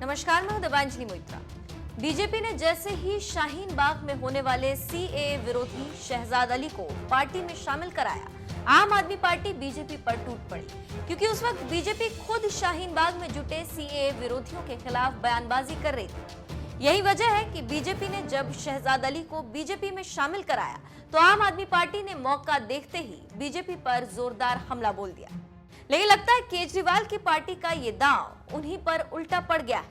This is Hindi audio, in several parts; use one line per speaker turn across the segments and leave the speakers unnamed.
नमस्कार, मैं देवांजलि मोइत्रा। बीजेपी ने जैसे ही शाहीन बाग में होने वाले सीएए विरोधी शहजाद अली को पार्टी में शामिल कराया, आम आदमी पार्टी बीजेपी पर टूट पड़ी, क्योंकि उस वक्त बीजेपी खुद शाहीन बाग में जुटे सीएए विरोधियों के खिलाफ बयानबाजी कर रही थी। यही वजह है कि बीजेपी ने जब शहजाद अली को बीजेपी में शामिल कराया तो आम आदमी पार्टी ने मौका देखते ही बीजेपी पर जोरदार हमला बोल दिया। लेकिन लगता है केजरीवाल की पार्टी का ये दांव उन्हीं पर उल्टा पड़ गया,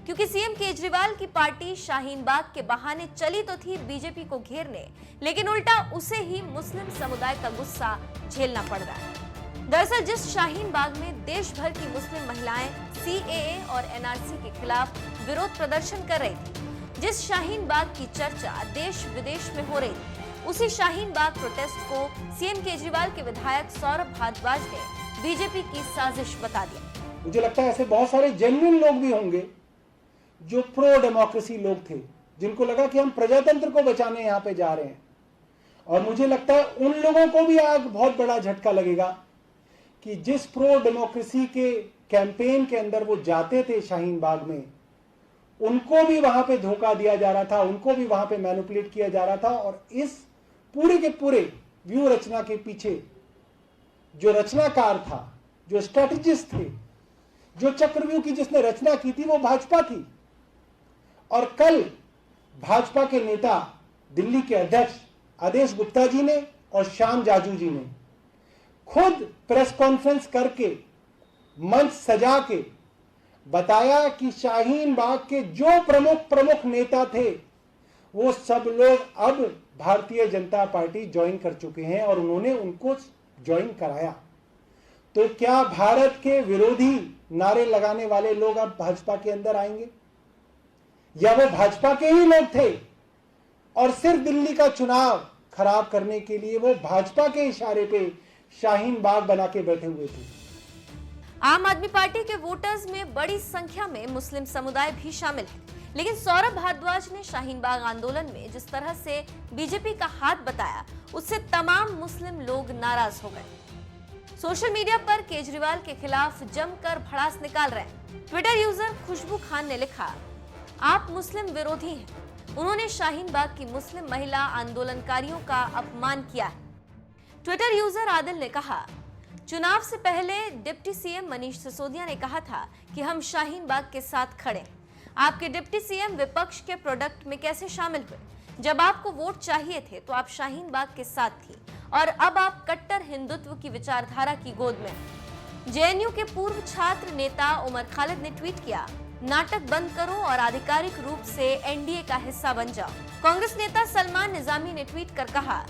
क्योंकि सीएम केजरीवाल की पार्टी शाहीन बाग के बहाने चली तो थी बीजेपी को घेरने, लेकिन उल्टा उसे ही मुस्लिम समुदाय का गुस्सा झेलना पड़ रहा है। दरअसल जिस शाहीन बाग में देश भर की मुस्लिम महिलाएं सीएए और एनआरसी के खिलाफ विरोध प्रदर्शन कर रही थी, जिस शाहीन बाग की चर्चा देश विदेश में हो रही थी, उसी शाहीन बाग प्रोटेस्ट को सीएम केजरीवाल के विधायक सौरभ भारद्वाज ने बीजेपी की साजिश बता दिया।
मुझे लगता है ऐसे बहुत सारे जेन्युइन लोग भी होंगे जो प्रो डेमोक्रेसी लोग थे, जिनको लगा कि हम प्रजातंत्र को बचाने यहाँ पे जा रहे हैं। और मुझे लगता है उन लोगों को भी आज बहुत बड़ा झटका लगेगा कि जिस प्रो डेमोक्रेसी के कैंपेन के अंदर वो जाते थे शाहीन बाग में, उनको भी वहां पे धोखा दिया जा रहा था, उनको भी वहां पे मैनिपुलेट किया जा रहा था। और इस पूरे के पूरे व्यू रचना के पीछे जो रचनाकार था, जो स्ट्रेटेजिस्ट थे, जो चक्रव्यूह की जिसने रचना की थी, वो भाजपा थी। और कल भाजपा के नेता दिल्ली के अध्यक्ष आदेश गुप्ता जी ने और श्याम जाजू जी ने खुद प्रेस कॉन्फ्रेंस करके मंच सजा के बताया कि शाहीन बाग के जो प्रमुख नेता थे, वो सब लोग अब भारतीय जनता पार्टी ज्वाइन कर चुके हैं और उन्होंने उनको ज्वाइन कराया। तो क्या भारत के विरोधी नारे लगाने वाले लोग अब भाजपा के अंदर आएंगे, या वो भाजपा के ही लोग थे और सिर्फ दिल्ली का चुनाव खराब करने के लिए वो भाजपा के इशारे पे शाहीन बाग बना के बैठे हुए थे?
आम आदमी पार्टी के वोटर्स में बड़ी संख्या में मुस्लिम समुदाय भी शामिल है, लेकिन सौरभ भारद्वाज ने शाहीन बाग आंदोलन में जिस तरह से बीजेपी का हाथ बताया, उससे तमाम मुस्लिम लोग नाराज हो गए। सोशल मीडिया पर केजरीवाल के खिलाफ जमकर भड़ास निकाल रहे हैं। ट्विटर यूजर खुशबू खान ने लिखा, आप मुस्लिम विरोधी हैं। उन्होंने शाहीन बाग की मुस्लिम महिला आंदोलनकारियों का अपमान किया है। ट्विटर यूजर आदिल ने कहा, चुनाव से पहले डिप्टी सीएम मनीष सिसोदिया ने कहा था कि हम शाहीन बाग के साथ खड़े। आपके डिप्टी सीएम विपक्ष के प्रोडक्ट में कैसे शामिल हुए? जब आपको वोट चाहिए थे तो आप शाहीन बाग के साथ थी, और अब आप कट्टर हिंदुत्व की विचारधारा की गोद में। जेएनयू के पूर्व छात्र नेता उमर खालिद ने ट्वीट किया, नाटक बंद करो और आधिकारिक रूप से एनडीए का हिस्सा बन जाओ। कांग्रेस नेता सलमान निजामी ने ट्वीट कर कहा,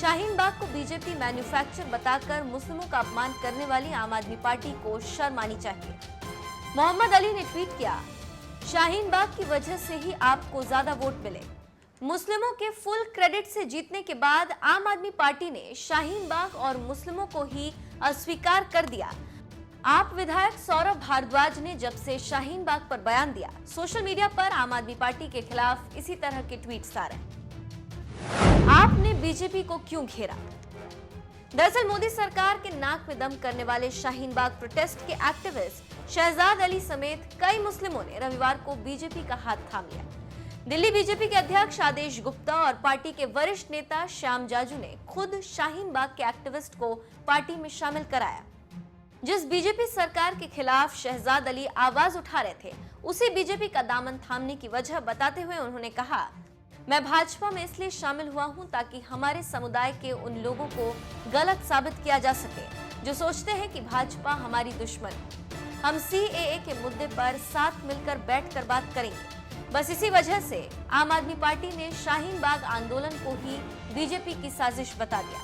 शाहीन बाग को बीजेपी मैन्युफैक्चर बताकर मुस्लिमों का अपमान करने वाली आम आदमी पार्टी को शर्म आनी चाहिए। मोहम्मद अली ने ट्वीट किया, शाहीन बाग की वजह से ही आपको ज्यादा वोट मिले। मुस्लिमों के फुल क्रेडिट से जीतने के बाद आम आदमी पार्टी ने शाहीन बाग और मुस्लिमों को ही अस्वीकार कर दिया। आप विधायक सौरभ भारद्वाज ने जब से शाहीन बाग पर बयान दिया, सोशल मीडिया पर आम आदमी पार्टी के खिलाफ इसी तरह के ट्वीट्स आ रहे हैं। आपने बीजेपी को क्यों घेरा? दरअसल मोदी सरकार के नाक में दम करने वाले शाहीन बाग प्रोटेस्ट के एक्टिविस्ट शहजाद अली समेत कई मुस्लिमों ने रविवार को बीजेपी का हाथ थाम लिया। दिल्ली बीजेपी के अध्यक्ष आदेश गुप्ता और पार्टी के वरिष्ठ नेता श्याम जाजू ने खुद शाहीन बाग के एक्टिविस्ट को पार्टी में शामिल कराया। जिस बीजेपी सरकार के खिलाफ शहजाद अली आवाज उठा रहे थे, उसी बीजेपी का दामन थामने की वजह बताते हुए उन्होंने कहा, मैं भाजपा में इसलिए शामिल हुआ हूं ताकि हमारे समुदाय के उन लोगों को गलत साबित किया जा सके जो सोचते हैं कि भाजपा हमारी दुश्मन है। हम सीएए के मुद्दे पर साथ मिलकर बैठकर बात करेंगे। बस इसी वजह से आम आदमी पार्टी ने शाहीन बाग आंदोलन को ही बीजेपी की साजिश बता दिया,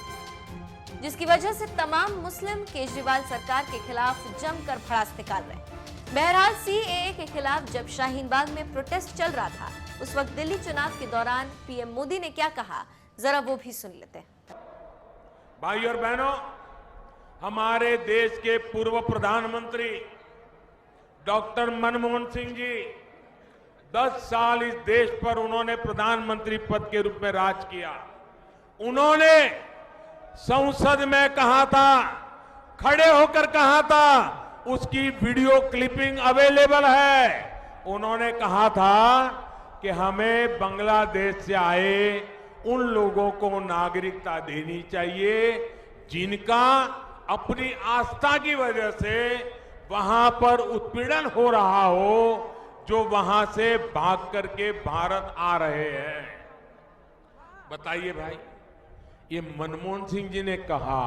जिसकी वजह से तमाम मुस्लिम केजरीवाल सरकार के खिलाफ जमकर भड़ास निकाल रहे हैं। बहरहाल सीएए के खिलाफ जब शाहीन बाग में प्रोटेस्ट चल रहा था, उस वक्त दिल्ली चुनाव के दौरान पीएम मोदी ने क्या कहा, जरा वो भी सुन लेते हैं।
भाई और बहनों, हमारे देश के पूर्व प्रधानमंत्री डॉक्टर मनमोहन सिंह जी 10 साल इस देश पर उन्होंने प्रधानमंत्री पद के रूप में राज किया। उन्होंने संसद में कहा था, खड़े होकर कहा था, उसकी वीडियो क्लिपिंग अवेलेबल है। उन्होंने कहा था कि हमें बांग्लादेश से आए उन लोगों को नागरिकता देनी चाहिए जिनका अपनी आस्था की वजह से वहां पर उत्पीड़न हो रहा हो, जो वहां से भाग करके भारत आ रहे हैं। बताइए भाई, ये मनमोहन सिंह जी ने कहा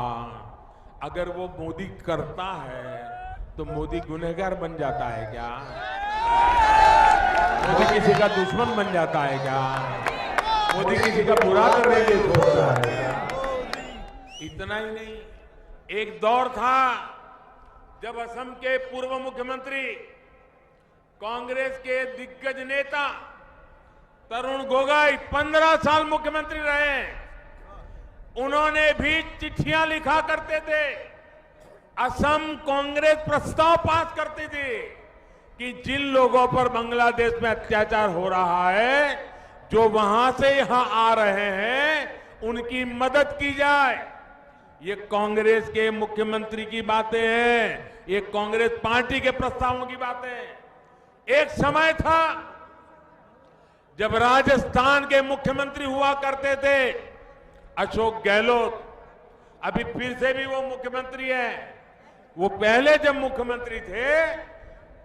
अगर वो मोदी करता है तो मोदी गुनहगार बन जाता है क्या? मोदी किसी का दुश्मन बन जाता है क्या? मोदी किसी का बुरा करने के लिए सोचता है क्या? इतना ही नहीं, एक दौर था जब असम के पूर्व मुख्यमंत्री, कांग्रेस के दिग्गज नेता तरुण गोगोई 15 साल मुख्यमंत्री रहे। उन्होंने भी चिट्ठियां लिखा करते थे, असम कांग्रेस प्रस्ताव पास करती थी कि जिन लोगों पर बांग्लादेश में अत्याचार हो रहा है, जो वहां से यहां आ रहे हैं, उनकी मदद की जाए। ये कांग्रेस के मुख्यमंत्री की बातें हैं, ये कांग्रेस पार्टी के प्रस्तावों की बातें हैं। एक समय था जब राजस्थान के मुख्यमंत्री हुआ करते थे अशोक गहलोत, अभी फिर से भी वो मुख्यमंत्री हैं। वो पहले जब मुख्यमंत्री थे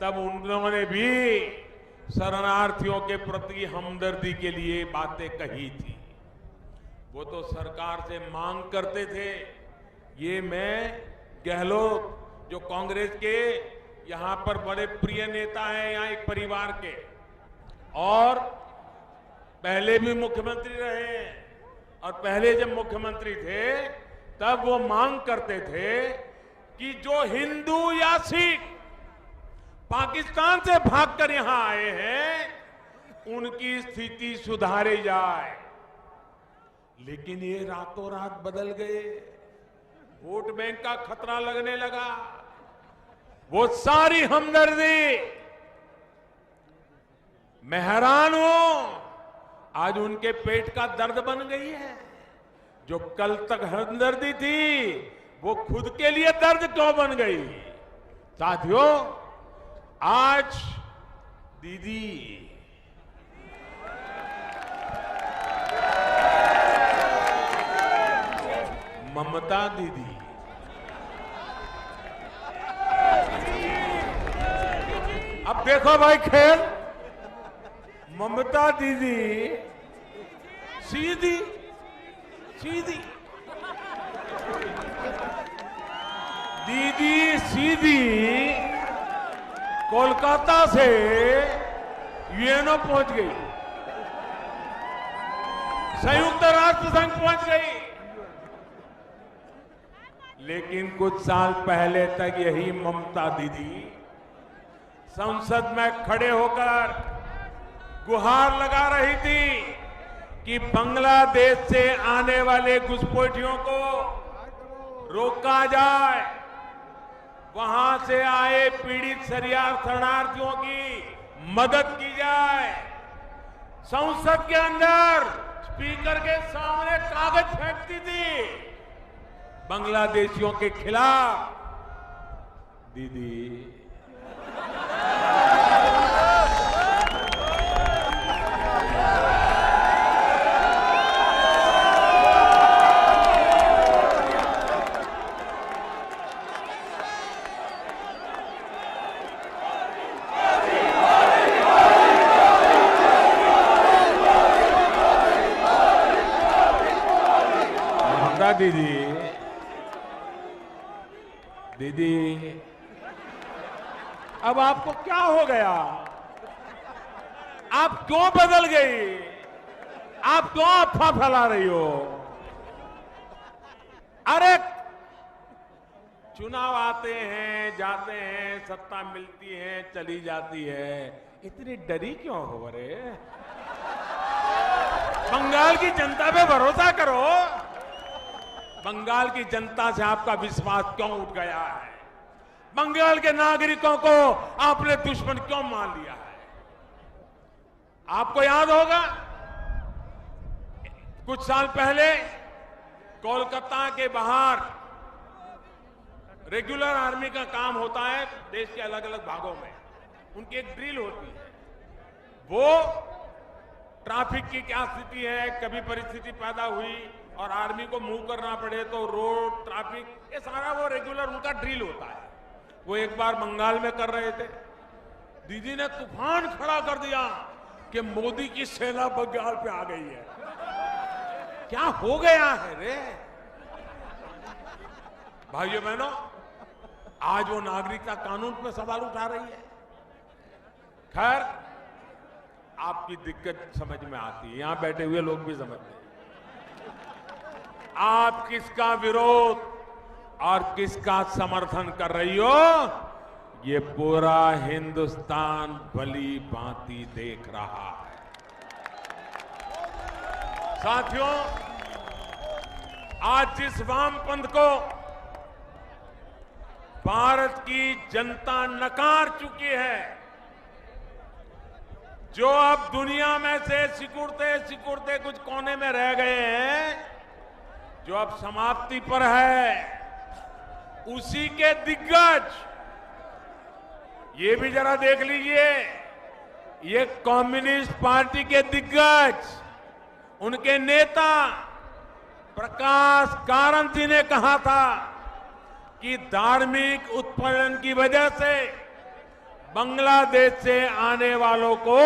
तब उन्होंने भी शरणार्थियों के प्रति हमदर्दी के लिए बातें कही थी। वो तो सरकार से मांग करते थे। ये मैं गहलोत, जो कांग्रेस के यहां पर बड़े प्रिय नेता हैं, यहां एक परिवार के, और पहले भी मुख्यमंत्री रहे हैं, और पहले जब मुख्यमंत्री थे तब वो मांग करते थे कि जो हिंदू या सिख पाकिस्तान से भागकर यहां आए हैं उनकी स्थिति सुधारी जाए। लेकिन ये रातों रात बदल गए, वोट बैंक का खतरा लगने लगा। वो सारी हमदर्दी, मैं हैरान हूं, आज उनके पेट का दर्द बन गई है। जो कल तक हमदर्दी थी वो खुद के लिए दर्द क्यों बन गई? साथियों, आज दीदी ममता दीदी अब देखो भाई खेल, ममता दीदी सीधी सीधी दीदी सीधी कोलकाता से यूएनओ पहुंच गई, संयुक्त राष्ट्र संघ पहुंच गई। लेकिन कुछ साल पहले तक यही ममता दीदी संसद में खड़े होकर गुहार लगा रही थी कि बांग्लादेश से आने वाले घुसपैठियों को रोका जाए, वहां से आए पीड़ित शरणार्थियों की मदद की जाए। संसद के अंदर स्पीकर के सामने कागज फेंकती थी बांग्लादेशियों के खिलाफ। दीदी दीदी अब आपको क्या हो गया? आप क्यों बदल गई? आप क्यों अफवाह फैला रही हो? अरे चुनाव आते हैं जाते हैं, सत्ता मिलती है चली जाती है, इतनी डरी क्यों हो रे? बंगाल की जनता पे भरोसा करो। बंगाल की जनता से आपका विश्वास क्यों उठ गया है? बंगाल के नागरिकों को आपने दुश्मन क्यों मान लिया है? आपको याद होगा कुछ साल पहले कोलकाता के बाहर रेगुलर आर्मी का काम होता है देश के अलग अलग भागों में, उनकी एक ड्रिल होती है। वो ट्रैफिक की क्या स्थिति है, कभी परिस्थिति पैदा हुई और आर्मी को मूव करना पड़े तो रोड ट्रैफिक, ये सारा वो रेगुलर उनका ड्रिल होता है। वो एक बार बंगाल में कर रहे थे, दीदी ने तूफान खड़ा कर दिया कि मोदी की सेना बंगाल पे आ गई है। क्या हो गया है रे भाइयों बहनों, आज वो नागरिकता कानून पे सवाल उठा रही है। खैर, आपकी दिक्कत समझ में आती है, यहां बैठे हुए लोग भी समझते हैं आप किसका विरोध और किसका समर्थन कर रही हो, ये पूरा हिंदुस्तान भली भांति देख रहा है। साथियों, आज जिस वामपंथ को भारत की जनता नकार चुकी है, जो अब दुनिया में से सिकुड़ते सिकुड़ते कुछ कोने में रह गए हैं, जो अब समाप्ति पर है, उसी के दिग्गज, ये भी जरा देख लीजिए, ये कम्युनिस्ट पार्टी के दिग्गज, उनके नेता प्रकाश कारंती ने कहा था कि धार्मिक उत्पीड़न की वजह से बांग्लादेश से आने वालों को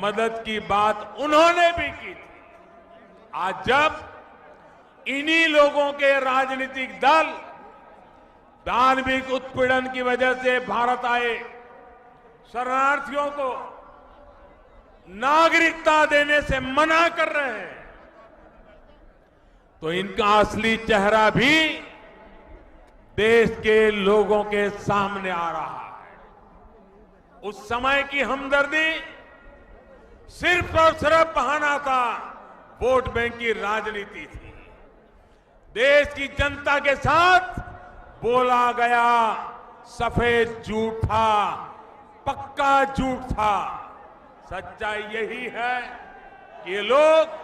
मदद की बात उन्होंने भी की थी। आज जब इन्हीं लोगों के राजनीतिक दल धार्मिक उत्पीड़न की वजह से भारत आए शरणार्थियों को नागरिकता देने से मना कर रहे हैं, तो इनका असली चेहरा भी देश के लोगों के सामने आ रहा है। उस समय की हमदर्दी सिर्फ और सिर्फ बहाना था, वोट बैंक की राजनीति थी। देश की जनता के साथ बोला गया सफेद झूठ था, पक्का झूठ था। सच्चाई यही है कि ये लोग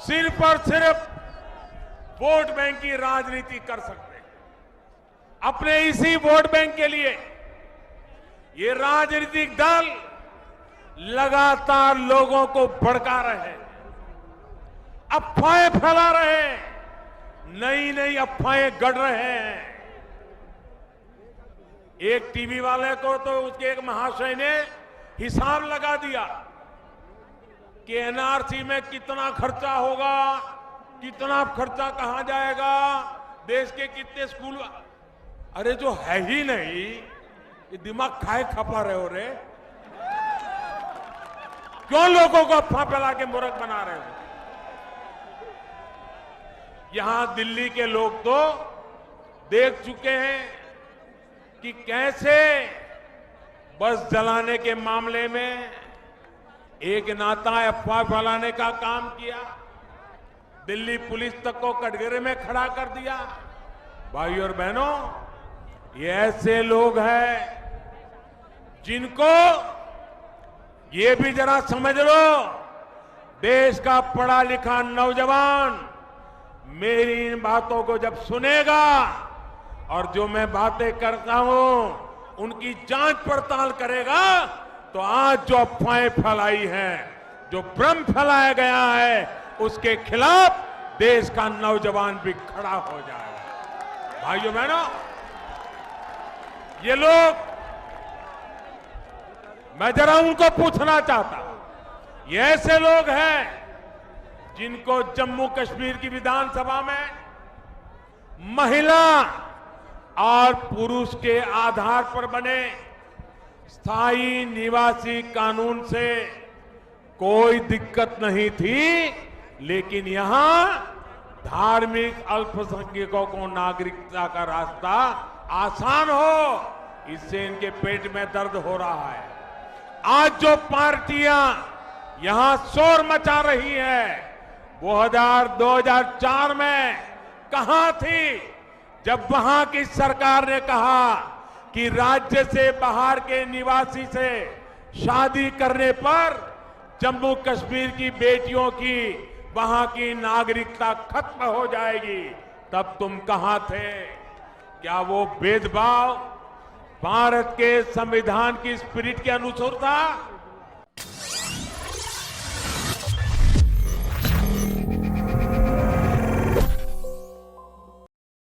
सिर्फ और सिर्फ वोट बैंक की राजनीति कर सकते हैं। अपने इसी वोट बैंक के लिए ये राजनीतिक दल लगातार लोगों को भड़का रहे हैं, अफवाहें फैला रहे हैं, नई नई अफवाहें गढ़ रहे हैं। एक टीवी वाले को तो उसके एक महाशय ने हिसाब लगा दिया कि एनआरसी में कितना खर्चा होगा, कितना खर्चा कहां जाएगा, देश के कितने स्कूल। अरे जो है ही नहीं, ये दिमाग खाए खपा रहे हो रे, क्यों लोगों को अफवाह फैला के मूर्ख बना रहे हो। यहां दिल्ली के लोग तो देख चुके हैं कि कैसे बस जलाने के मामले में एक नाता अफवाह फैलाने का काम किया, दिल्ली पुलिस तक को कटघरे में खड़ा कर दिया। भाइयों और बहनों, ये ऐसे लोग हैं जिनको ये भी जरा समझ लो, देश का पढ़ा लिखा नौजवान मेरी इन बातों को जब सुनेगा और जो मैं बातें करता हूं उनकी जांच पड़ताल करेगा, तो आज जो अफवाहें फैलाई हैं, जो भ्रम फैलाया गया है, उसके खिलाफ देश का नौजवान भी खड़ा हो जाएगा। भाइयों बहनों, ये लोग, मैं जरा उनको पूछना चाहता हूं, ये ऐसे लोग हैं जिनको जम्मू कश्मीर की विधानसभा में महिला और पुरुष के आधार पर बने स्थायी निवासी कानून से कोई दिक्कत नहीं थी, लेकिन यहां धार्मिक अल्पसंख्यकों को नागरिकता का रास्ता आसान हो, इससे इनके पेट में दर्द हो रहा है। आज जो पार्टियां यहां शोर मचा रही है, वो 2004 में कहां थी जब वहां की सरकार ने कहा कि राज्य से बाहर के निवासी से शादी करने पर जम्मू कश्मीर की बेटियों की वहां की नागरिकता खत्म हो जाएगी। तब तुम कहां थे? क्या वो भेदभाव भारत के संविधान की स्पिरिट के अनुसार था?